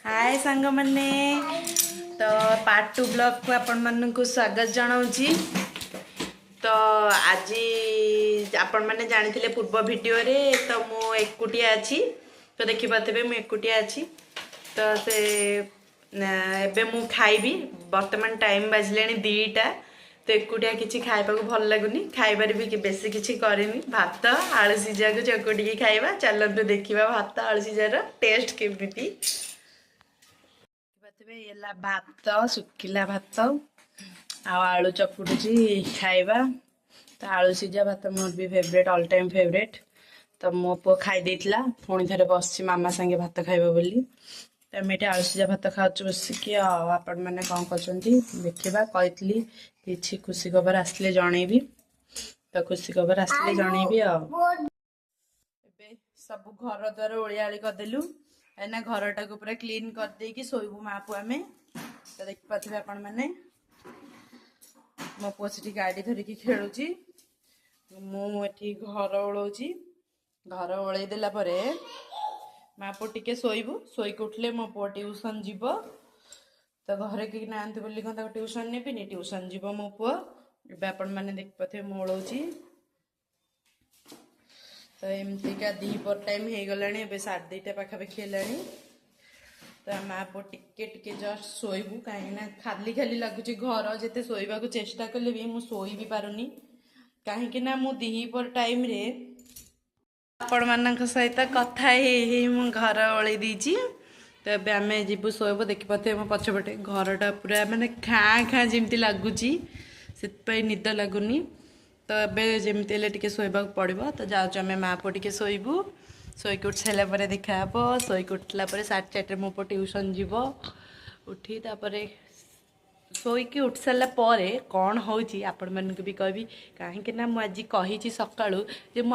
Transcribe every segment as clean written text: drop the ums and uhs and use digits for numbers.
हाय सांग मैंने तो पार्ट 2 ब्लॉग को आपण मन को स्वागत जनाऊँगी। तो आज आपण मैंने जानी पूर्व वीडियो रे तो मु एकुटिया अच्छी तो देखि पाते मु एकुटिया अच्छी तो से एबे मु खाइबी वर्तमान टाइम बाजले 2टा तो एकुटिया किसी खाइबा को भल लगुनी खाइबार भी बेसी किसी करेनी भात आलू सीझा को चकोटी खाइबा चलते देखा भात आलू सीझार टेस्ट केमिति ये भात सुखिला भात आलू चकुटुची खाइबा तो आलू सीझा भात मोर भी फेवरेट ऑल टाइम फेवरेट तो मो पु खाई देथिला पुणी थे बस मामा संगे भात खाइबा बोली तो आम ये आलू सीझा भात खाऊँ बसिकी आपण मैंने कौन कर देखा कही किसी खुशी खबर आसले जनईबी तो खुशी खबर आसले जनईबी सब घर द्वार ओलियाली करदेलु ना घरटा को पूरा क्लीन कर देकी शोबू माँ पु आम तो देख पाथे आपण मैंने मो पुआ से गाड़ी धरिकी खेलुची मुझे घर ओलौची घर ओल देला माँ पु टिके शोबू शोक उठले मो पुआ ट्यूशन जीव तो घरे कहीं ना बोली कौन ट्यूशन नेबिनी ट्यूशन जीव मो पुआ एवं आपण मैंने देख पाथे मु ओलौची तो एमतीका दीपर टाइम हो गला 2:30 पाखापाखि है तो माँ पु टिके टिके जस्ट शोबू कहीं खाली खाली लगुच घर जिते शोवा चेष्टा कले भी मुझे शोई भी पारुनी कहीं मु दीपर टाइम रे आपण मान सहित कथा मु घर ओल देची तो ये आम जीवु शोबू देखिपे मो पछपटे घरटा पूरा मानने खाँ खाँ जमी लगुच से निद लगुनि तो ये जमी टे शोवा पड़ो तो जाऊँ आम माँ पु टे शोबू शोक उठ सारापर देखा शोक उठला 4:30 मो पु ट्यूशन जीव उठी तापर शोक उठ सारा कौन हो आपण मानक भी कहबी कहीं मुझे कही सका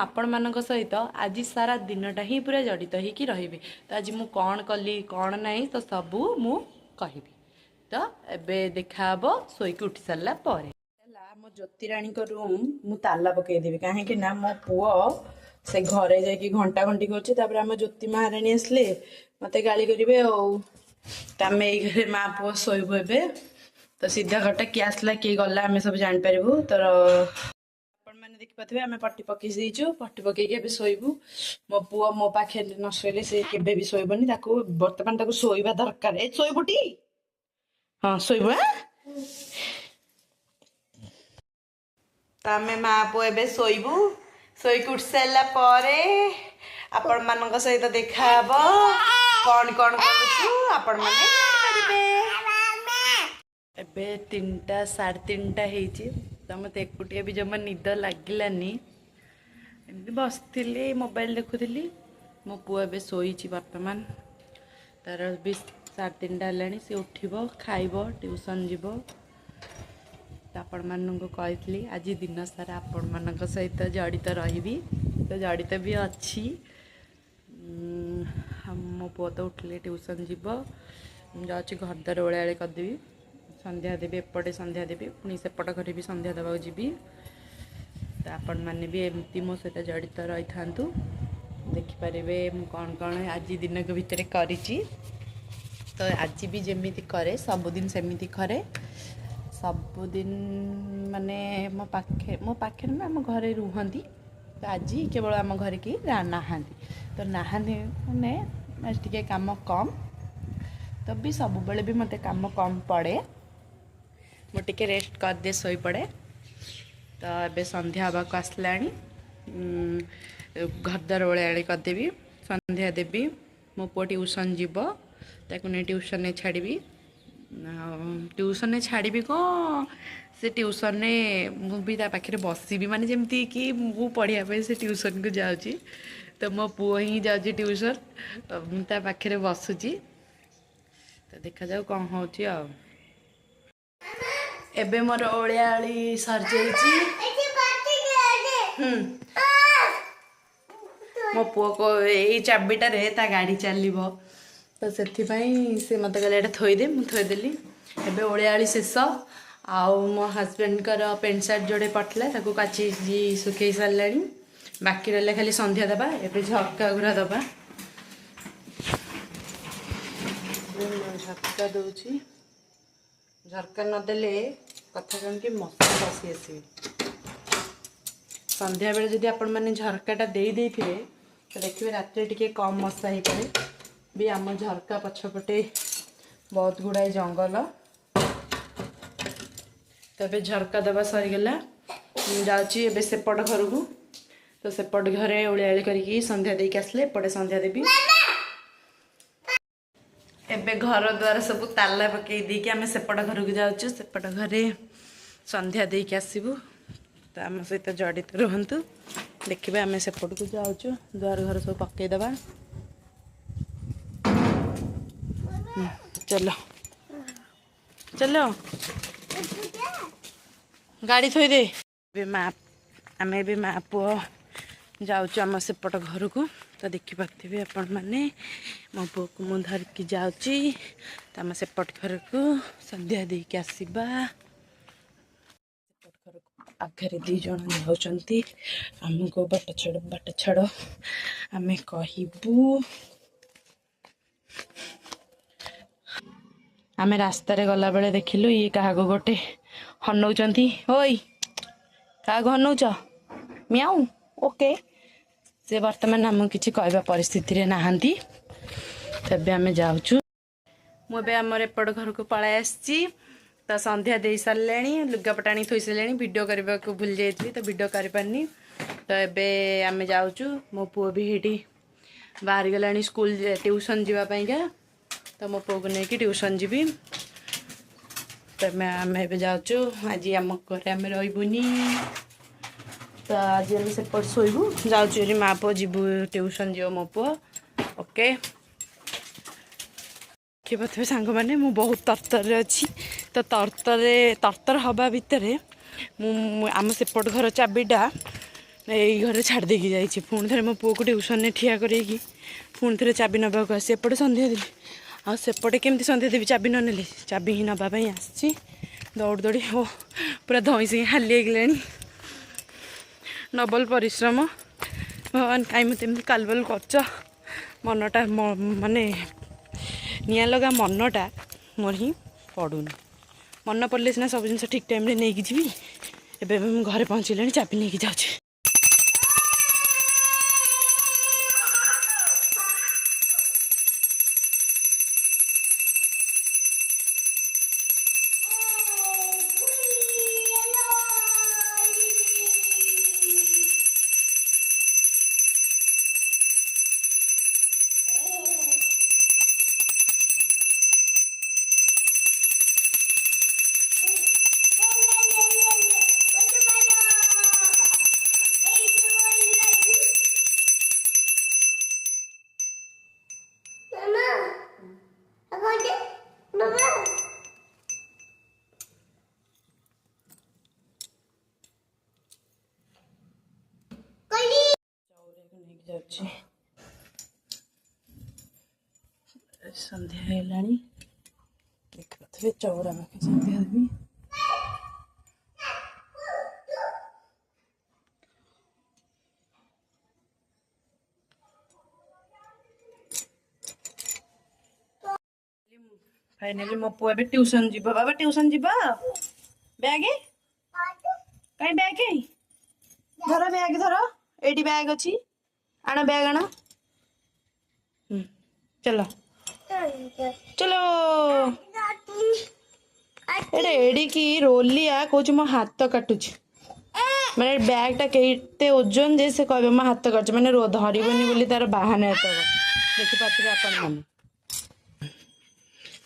आपण मान सहित आज सारा दिनटा ही पूरा जड़ित होकर रही तो आज मु कौन कली कौन ना तो सबू मु कहि तो एबे देखा शोक उठ सारा मो ज्योतिराणी को रूम मु ताला पकईदेवी कहीं मो पुओ से घरे जाकि घंटा घंटी कर ज्योति महाराणी आसले मत गाली करेंगे आम ये माँ पुओ शोबू ए तो सीधा घटा किए आसला किए गला आम सब जापर तो मैंने देखिपे आम पट्टी पकई देचु पट्टी पकईक शोबू मो पुओ मो पाखे न शोले से केबे भी शोबनी बर्तमान शोवा दरकार शोबुटी हाँ शोबू तो आम माँ पु ए शोबू शोक उठ सारा आपण मान सहित देखा कौन कौन करूँ एबे 3टा 3:30 तो मत एकुटिया भी जमा निद लगिलानी एमती बसती मोबाइल देखुली मो पुआ ए शोची बर्तमान तार भी 3:30 सी उठब खाइब ट्यूशन जीव आपण मानक कही आज दिन सारा आपण मान सहित जड़ित रही तो जड़ित भी अच्छी मो पुओ तो उठले ट्यूशन जीव जाऊँगी घर द्वार ओलियाली करदेवी संध्या देवी एपटे संध्या देवी पुणी सेपट घर भी संध्या देवा जी तो आपण मैंने भी एमती मो सहित जड़ित रही था देखिपारे कौन कौन आज दिन भितर करी तो आज भी जमी करे सबुदिन सेमती करे सबुदिन माने मो पाखे ना आम घरे रुहंती तो आज केवल आम घर की नहांती तो नहांती माने टे काम कम तो भी सब बेले भी मत काम कम पड़े मो टिके रेस्ट कर दे शोई पड़े तो ये संध्या हवा को आसला घर द्वार ओलियाली करदेवी संध्या देवी मो पुओ ट्यूशन जीव ताकू नहीं ट्यूशन ने छाड़ी ट्यूशन ने छाड़ी कौन से ट्यूशन ने मुझे पाखे बसबी माने जमती कि मु पढ़ाई से ट्यूशन को जाऊँगी तो मो पुओ ही जाऊँगी ट्यूशन पाखे बसुची तो देखा जाऊ कौन हो एबे मोर ओलियाली सर मो पुओ को यही चाबिटार गाड़ी चलो तो से मत कहले थोदे मुझे थोदेली एबे ओलियाली शेष आउ मो हजबैंड पेंट सार्ट जोड़े पड़ता काची सुखई सारा बाकी रहा खाली संध्या दबा एबे झटका गुरा दबा झटका दूची झटका नदेले कथा कौन कि मशा बसी आसवे संध्या बेले जदि आपण मैंने झरकाटा दे थे तो देखिए रात टे कम मशा हो पाए भी आम झरका पछपटे बहुत गुड़ाए जंगल तबे झरका दबा सरीगला जाऊँगी एबे सेपट घर को तो सेपट घरे ओलियाली करके संध्या देके आसले एपटे संध्या देवी एबे घर द्वार सब ताला पकई देके आम सेपट घर को जाऊँ सेपट घरे संध्या देके आसबू तो आम सहित जड़ित रुहतु देखिए आम सेपट को जाऊँ द्वार घर सब पकईदबा चलो चलो गाड़ी थोई दे माँ आम ए माँ पुओ जाऊँ सेपट घर को तो देखिपे आपण मैंने मो पु को मु धरिकी जाऊँगी तो आम सेपट घर को संध्या दे के आसवा सेपट घर को आगे दी जन जाऊँच आमको बाट छाड़ आम कहबू आम रास्त गला बेले देखिलु ये क्या गोटे हनौचंती ओई क्या हनौच मियाऊ ओके से बर्तमान आम किसी कहवा परिस्थिति रे नहांती तबे आम जाऊँ मुझे आमर एपट घर को पलाई आसी तो संध्या दे सारे लुगापटा आनी थोई सारे वीडियो करने को भूल जाइए तो वीडियो कर पारनी तो एबे आम जाऊँ मो पुओ भी ये बाहर गला स्कूल ट्यूशन जावाई तो मो पुओ को लेकिन ट्यूशन जीवी तो आम ए जाऊँ आज आम घर आम रही तो आज आम सेपट शोबू जाऊँ माँ पुओ जीवु ट्यूशन जीव मो पुओ ओके देखिए सांग मैंने मु बहुत तरतर अच्छी तो तरतर हवा भितर आम सेपट घर चाबीटा यही घर छाड़ देकी जाइए पुणी थे मो पुओ को ट्यूशन में ठिया करेगी पुणी थे चाबी नवाक आसी एपटे संध्या देली आ सेपटे केमती संध्या देवी चाबी न नेली चाबी ही नापी आसी दौड़ दौड़ी हो पूरा धई से हाली गले डबल परिश्रम भगवान कहीं मत कालबल कर मनटा माने निया लगा मनटा मोर ही पड़ूनी मन पड़े सीना सब जिन ठीक टाइम नहीं जी एवं घरे पहुँचले चाबी नहीं जाऊँ संध्या है देखिए चौरा पाखे संध्या देवी फाइनाली मो पुआ भी ट्यूशन जीव बाबा ट्यूशन जीव बैग कहीं बैग कहीं धर बैग धर एटी बैग अच्छी आण बैग आण चलो चलो एडे एडी की रोलिया कौच मो हाथ काटुच मैंने बैगटा केते ओजन जे से कहबे मो हाथ काटुच मैंने धरबनी बोली तार बाहाना तो देखिपे आपण मैंने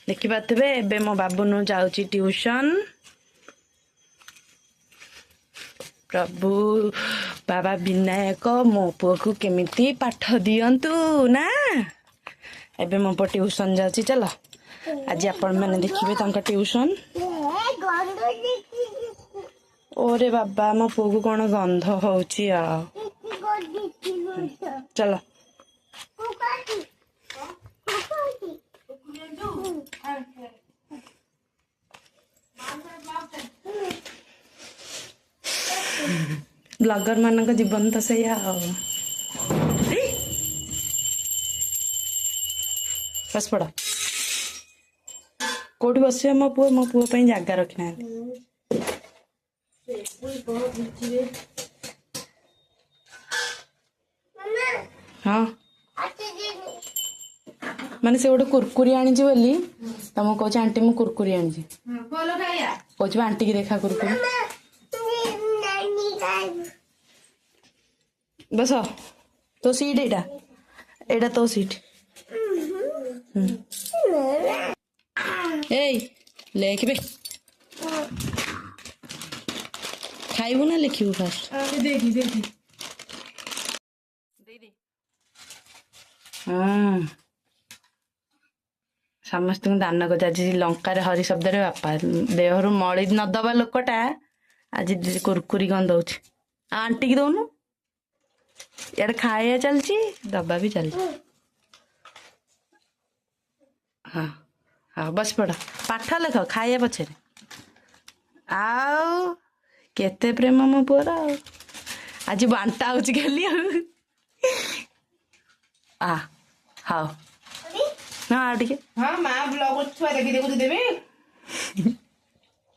देखिपे एबे मो बाबू नु जाउची ट्यूशन प्रभु बाबा विनायक मो पुओ को केमिति पाठ दियंतु ना एबे मो पो ट्यूशन जाउची चलो आज आपण मैंने देखिबे तांका ट्यूशन ओरे बाबा मो पुओ को कोन गंध होउची आ चलो ब्लॉगर मान जीवन तो से बस पड़ा कोठी बस मो पुओ जगह रखना हाँ माने से गोटे कुरकुरी आनी बोली तुमको कौच आंटी मु कुरकुरी आनी कौच आंटी की देखा कुरकुरी बस तो सीट एटा तो सीट ए लेख बे खाइबू ना लिखिबू फास्ट हाँ समस्त दान कर आज लंकार हरि शब्द बापा देहरु मड़ी नदबा लोकटा आज कुरकुरी कौन दौच आंटी की दौनु यार खाया चलची दबा भी चलची हाँ हाँ बस पड़ पाठ लेख खाया पछे आउ केते प्रेम मो पुअर आज बांटा होची खाली आ हाँ हाँ ठीक है हाँ माँ ब्लॉग छुआ देखी देखो देबे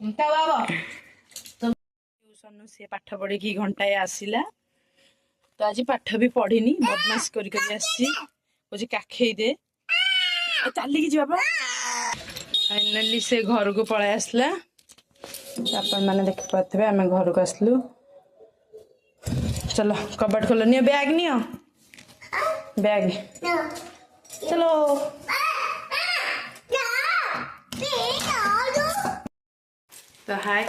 ता बाबा ट्यूशन से पाठ पढ़ी कि घंटाए आसिला तो आज पाठ भी पढ़िनी बदमाश करी आसी कहे काखेई दे चलिकी जी बाबा फाइनाली से घर को पळाई आसला आपण मैंने देखि पाथे आम घर को आसलु चलो कबाट खोल नियो बैग नियो बैग चलो तो हाय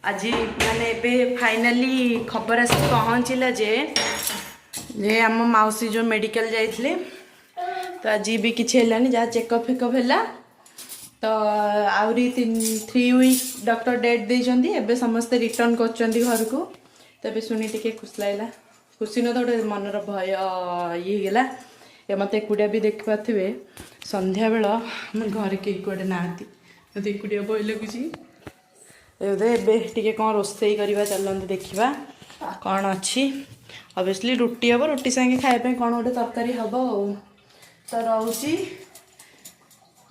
आज माने एबे फाइनाली खबर आस पहुँचला जे आम माउसी जो मेडिकल जाइए तो आज भी किसी है जहाँ चेकअप फेकअप है तो आहरी 3 वीक डॉक्टर डेट देइछंती एबे समस्ते रिटर्न कर घर को तो ये शुणी टे खुश लगला खुशी न तो गोटे मनर भय ये गला ये मत एकुटिया भी देख पाथे संध्या बेल आम घर के कड़े ना मत एकुटिया भय लगुच टे कौन रोसे करवा चलते देखा कौन अच्छी ऑब्वियसली रुटी हम रुटी सांगे खायापी कौन गोटे तरकारी हम तो रोची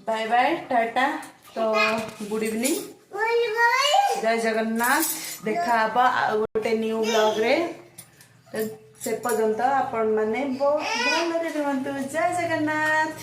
बाय बाय टाटा तो गुड इवनिंग जय जगन्नाथ देखा गोटे न्यू ब्लॉग रे से पर्यंत आपण मैंने बहुत भलरे रुहतु जय जगन्नाथ।